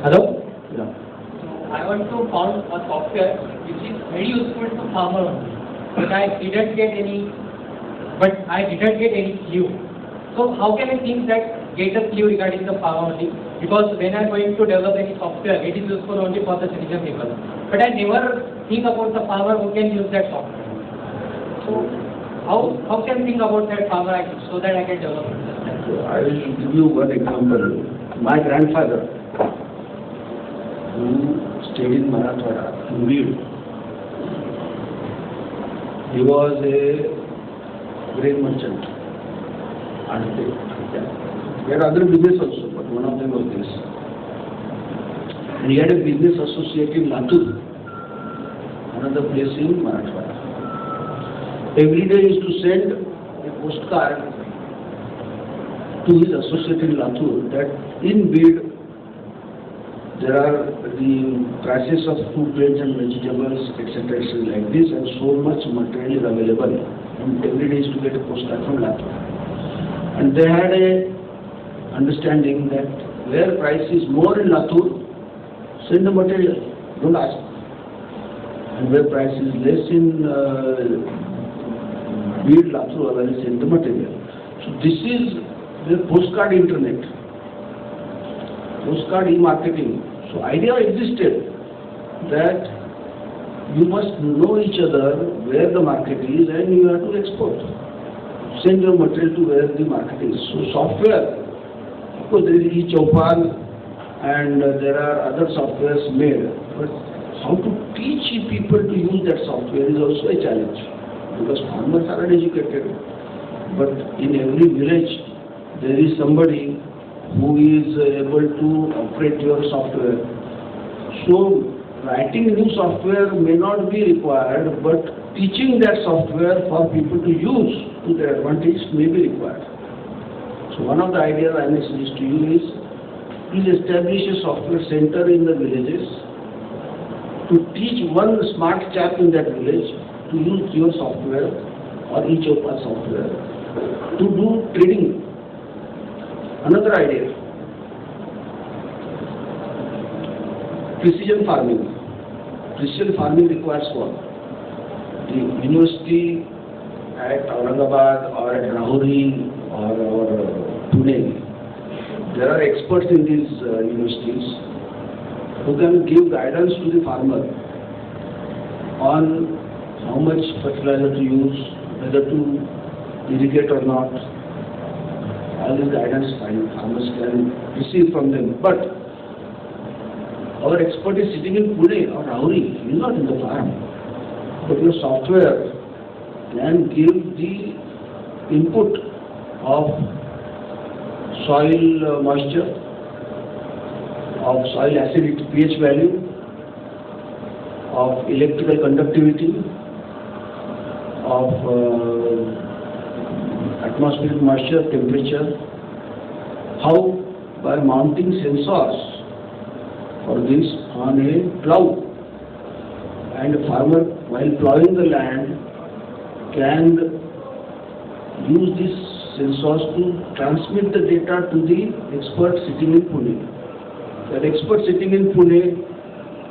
Hello? Yeah. I want to found a software which is very useful to farmer only. But I didn't get any clue. So how can I think that get a clue regarding the farmer only? Because when I'm going to develop any software, it is useful only for the citizen people. But I never think about the farmer who can use that software. So how can I think about that farmer so that I can develop it? I will give you one example. My grandfather, who stayed in Marathwada, in Bid, he was a grain merchant. He had other business also, but one of them was this. And he had a business associate in Latur, another place in Marathwada. Every day he used to send a postcard to his associate in Latur that in Bid there are the prices of food grains and vegetables, etc., like this, and so much material is available. And every day is to get a postcard from Latur. And they had a understanding that where price is more in Latur, send the material, don't ask. And where price is less in Bid, Latur, always send the material. So this is the postcard internet. Postcard e-marketing. So idea existed that you must know each other where the market is and you have to export. Send your material to where the market is. So software, of course there is e-Chaupan and there are other softwares made, but how to teach people to use that software is also a challenge because farmers are uneducated. But in every village there is somebody who is able to operate your software. So writing new software may not be required, but teaching that software for people to use to their advantage may be required. So one of the ideas I may suggest to you is, please establish a software center in the villages to teach one smart chap in that village to use your software or e-Chaupan software to do trading. Another idea, precision farming. Precision farming requires what? The university at Aurangabad or at Rahuri or Pune, there are experts in these universities who can give guidance to the farmer on how much fertilizer to use, whether to irrigate or not. All this guidance farmers can receive from them. But our expert is sitting in Pune or Rahuri, he is not in the farm. But your software can give the input of soil moisture, of soil acidity, pH value, of electrical conductivity, of atmospheric moisture, temperature, how by mounting sensors for this on a plough, and a farmer while ploughing the land can use these sensors to transmit the data to the expert sitting in Pune. That expert sitting in Pune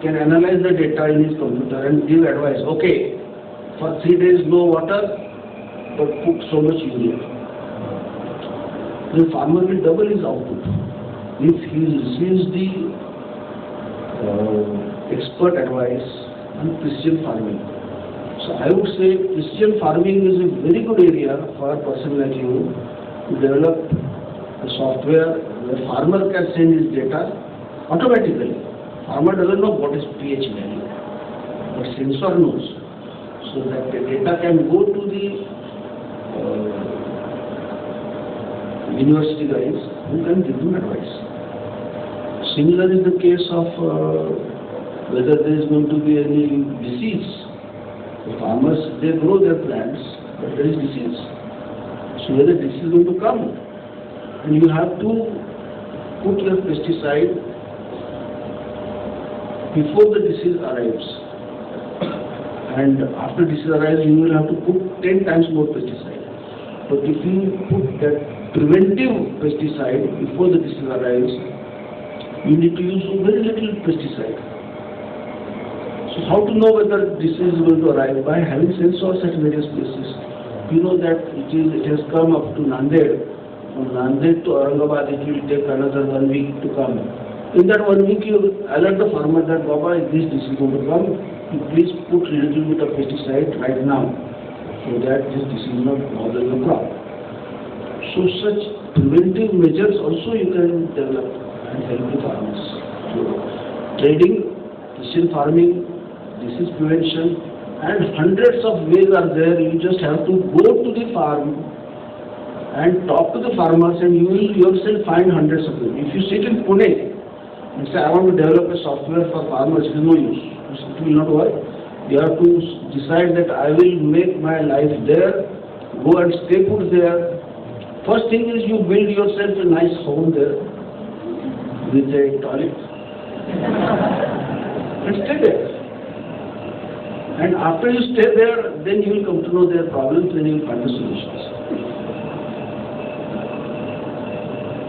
can analyze the data in his computer and give advice. Okay, for 3 days no water, but put so much urea. The farmer will double his output if he receives the expert advice on precision farming. So I would say precision farming is a very good area for a person like you to develop a software where farmer can send his data automatically. Farmer doesn't know what is pH value, but sensor knows. So that the data can go to the university guys who can give them advice. Similar is the case of whether there is going to be any disease. The farmers, they grow their plants, but there is disease. So whether this is going to come, and you have to put your pesticide before the disease arrives. And after disease arrives, you will have to put 10 times more pesticide. But if you put that preventive pesticide before the disease arrives, you need to use very little pesticide. So how to know whether disease is going to arrive? By having sensors at various places. You know that it has come up to Nanded. From Nanded to Aurangabad, it will take another 1 week to come. In that 1 week, you alert the farmer that, Baba, this disease is going to come. You please put a little bit of pesticide right now, so that this disease will not bother your crop. So such preventive measures also you can develop and help the farmers. So trading, precision farming, disease prevention, and hundreds of ways are there. You just have to go to the farm and talk to the farmers, and you will yourself find hundreds of them. If you sit in Pune and say, I want to develop a software for farmers, it is no use. It will not work. You have to decide that I will make my life there, go and stay put there. First thing is you build yourself a nice home there with a toilet and stay there. And after you stay there, then you will come to know their problems and you will find the solutions.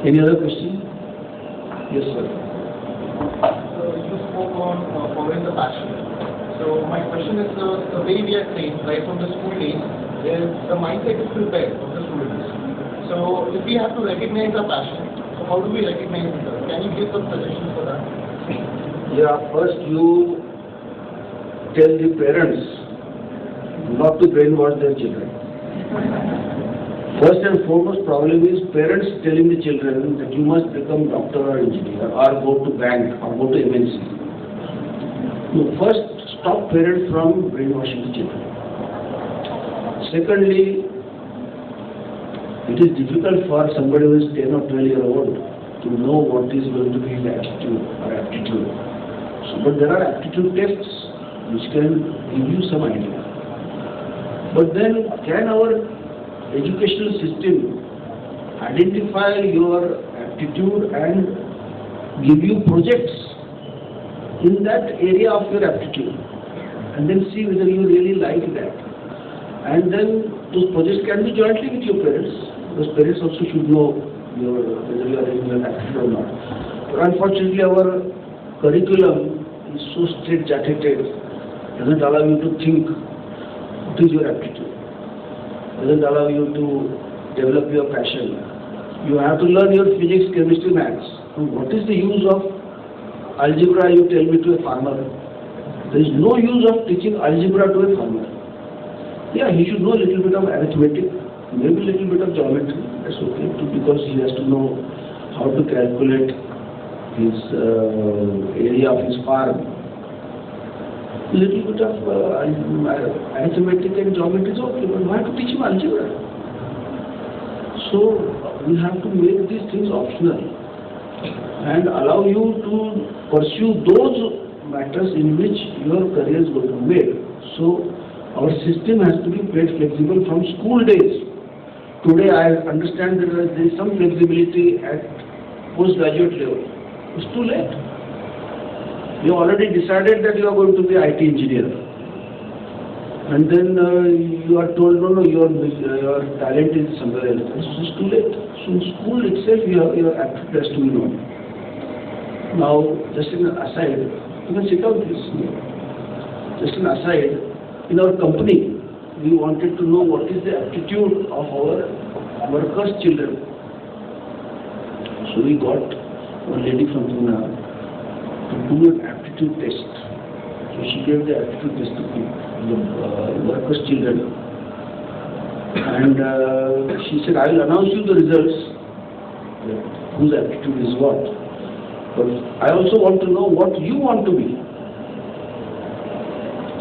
Any other question? Yes, sir. So you spoke on following the passion. So my question is, the way we are trained right from the school days is the mindset is prepared of the students. So if we have to recognize our passion, so how do we recognize it? Can you give some suggestions for that? Yeah, first you tell the parents not to brainwash their children. First and foremost problem is parents telling the children that you must become doctor or engineer or go to bank or go to MNC. No, first stop parents from brainwashing the children. Secondly, it is difficult for somebody who is 10 or 12-year-old to know what is going to be the attitude or aptitude. So, but there are aptitude tests which can give you some idea. But then can our educational system identify your aptitude and give you projects in that area of your aptitude, and then see whether you really like that. And then those projects can be jointly with your parents, because parents also should know whether you are in that aptitude or not. But unfortunately our curriculum is so straight-jacketed, doesn't allow you to think what is your aptitude. Doesn't allow you to develop your passion. You have to learn your physics, chemistry, maths. And what is the use of algebra, you tell me, to a farmer? There is no use of teaching algebra to a farmer. Yeah, he should know a little bit of arithmetic, maybe a little bit of geometry. That's okay, because he has to know how to calculate his area of his farm. A little bit of arithmetic and geometry is okay, but why to teach him algebra? So we have to make these things optional and allow you to pursue those matters in which your career is going to be made. So our system has to be made flexible from school days. Today I understand that there is some flexibility at postgraduate level. It's too late. You already decided that you are going to be IT engineer, and then you are told, no, your talent is somewhere else. It's too late. So in school itself, your aptitude has to be known. Now, just an aside, you can check out this. Just an aside, in our company, we wanted to know what is the aptitude of our workers' children. So we got one lady from Pune to do an aptitude test. So she gave the aptitude test to the workers' children. And she said, I will announce you the results, whose aptitude is what. But I also want to know what you want to be.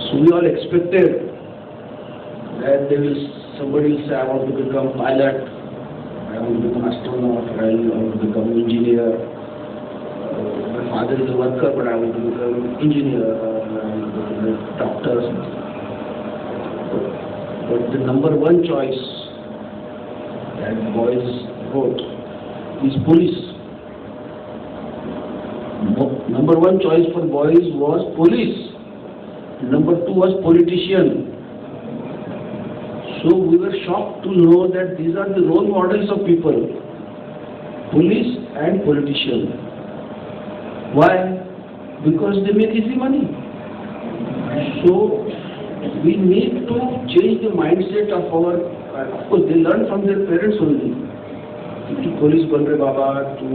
So we all expected that somebody will say, I want to become pilot, I want to become astronaut, I want to become engineer. My father is a worker, but I want to become an engineer, I want to become a doctor. But the number one choice that boys wrote is police. Number one choice for boys was police. Number two was politician. So So we were shocked to know that these are the role models of people, police and politicians. Why? Because they make easy money. So we need to change the mindset of our, of course they learn from their parents only. To police ban rahe baba, to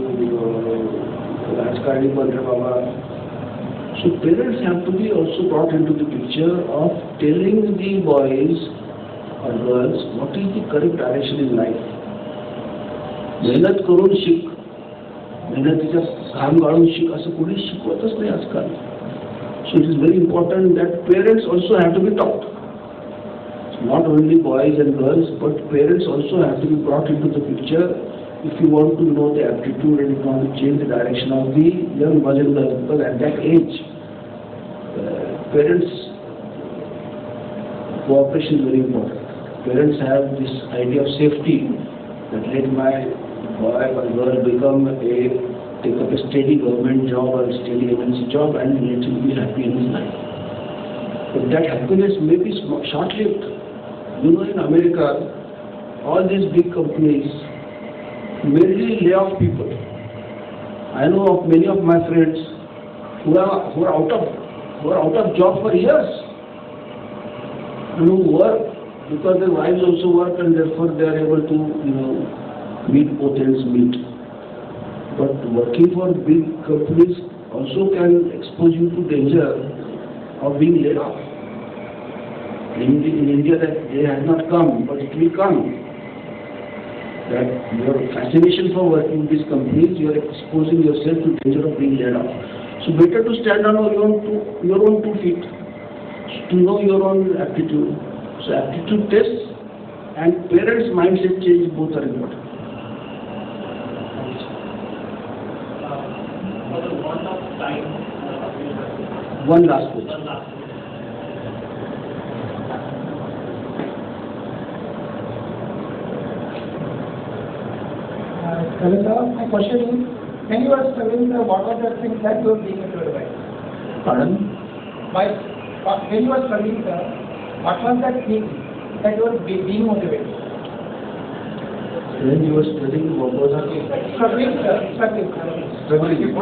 Rajkarni ban rahe baba. So parents have to be also brought into the picture of telling the boys or girls what is the correct direction in life. मेहनत करून शिक, मेहनतीचा घाम गाळून शिक असं कोणी शिकवतच नाही आजकाल. So it is very important that parents also have to be taught. Not only boys and girls, but parents also have to be brought into the picture if you want to know the aptitude and if you want to change the direction of the young boys and girls. Because at that age, parents' cooperation is very important. Parents have this idea of safety, that let my boy or girl take up a steady government job or a steady MNC job and let him be happy in his life. But that happiness may be short-lived. You know, in America, all these big companies mainly lay off people. I know of many of my friends who are out of job for years, and who work because their wives also work and therefore they are able to, meet both ends meet. But working for big companies also can expose you to danger of being laid off. In India that day has not come, but it will come. That your fascination for working with these companies, you are exposing yourself to danger of being laid off. So better to stand on your own 2 feet, to know your own aptitude. So aptitude tests and parents' mindset change both are important. For the want of time, One last question. one last. Kavita, my question is, when you were studying, what was the thing that you were being motivated by? Pardon? When you were studying, what was that thing that you were being motivated? When you were studying, what was that? Struggling. Struggling.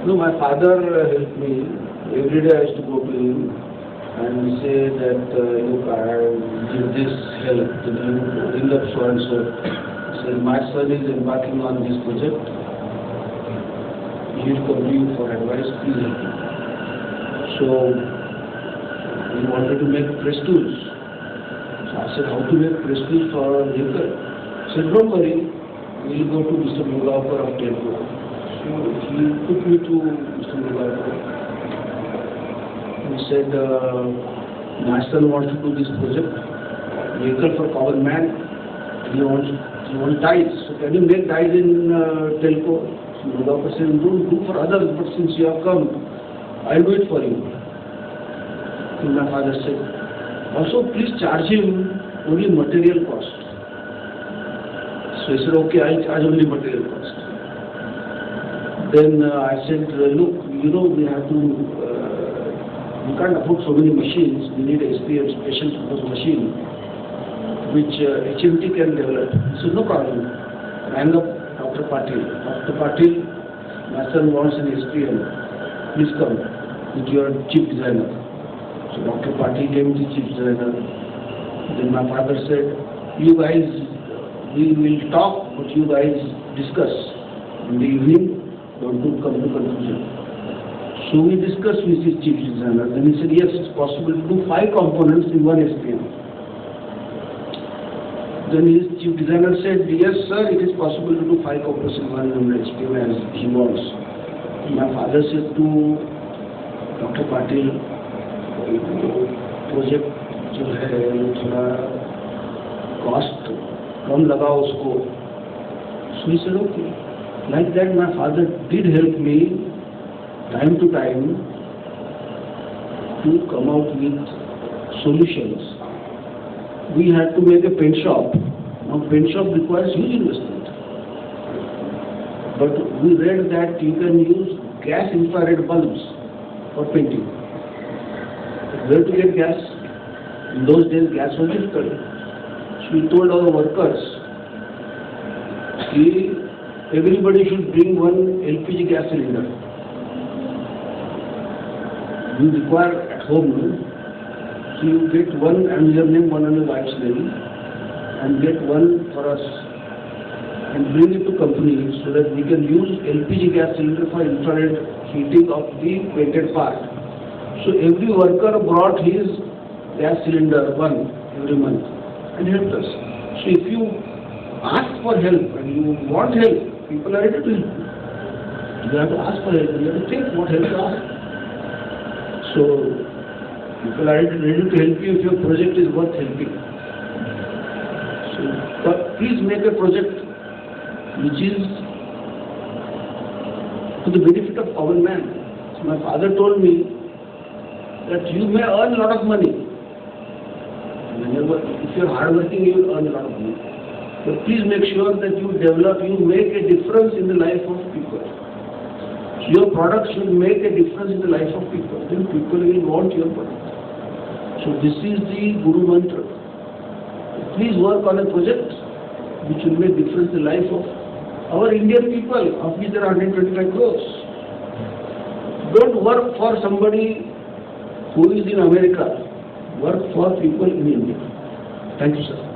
No, my father helped me. Every day I used to go to him and say that, look, I give this help, ring up so and so. He said, my son is embarking on this project. He will come to you for advice, please help him. So, he wanted to make press tools. So I said, how to make press tools for our vehicle? He said, don't worry, we will go to Mr. Mugaonkar of Telco. So he took me to Mr. Mugaonkar. He said, my son wants to do this project, vehicle for common man. He wants dies. So can you make dies in Telco? So Mugaonkar said, don't do for others, but since you have come, I'll do it for you. And my father said, also please charge him only material cost. So he said, okay, I'll charge only material cost. Then I said, look, we have to, we can't afford so many machines. We need a SPM, special purpose machine, which HMT can develop. He said, no problem. Rang up Dr. Patil. Dr. Patil, my son wants an SPM. Please come with your chief designer. So Dr. Patil came to chief designer. Then my father said, you guys, we will talk, but you guys discuss. In the evening, don't come to conclusion. So we discussed with his chief designer. Then he said, yes, it's possible to do 5 components in one SPM. Then his chief designer said, yes sir, it is possible to do 5 components in one SPM as he wants. My father said to Dr. Patil, project जो है वो थोड़ा cost कम लगाओ उसको. So he said, okay. Like that my father did help me time to time to come out with solutions. We had to make a paint shop. Now paint shop requires huge investment. But we read that you can use gas infrared bulbs for painting. where to get gas? In those days, gas was difficult. So we told our workers, everybody should bring one LPG gas cylinder. You require at home, no? So you get one and your name, one on your wife's name, and get one for us, and bring it to company so that we can use LPG gas cylinder for infrared heating of the painted part. So every worker brought his gas cylinder one every month and helped us. So if you ask for help and you want help, people are ready to help you. You have to ask for help. You have to think what help to ask. So people are ready to help you if your project is worth helping. So but please make a project which is to the benefit of common man. So my father told me that you may earn a lot of money. If you are hardworking, you will earn a lot of money. But please make sure that you make a difference in the life of people. So your product should make a difference in the life of people. Then people will want your product. So this is the Guru Mantra. Please work on a project which will make difference in the life of our Indian people, of which there are 125 crores. Don't work for somebody who is in America. Work for people in India. Thank you, sir.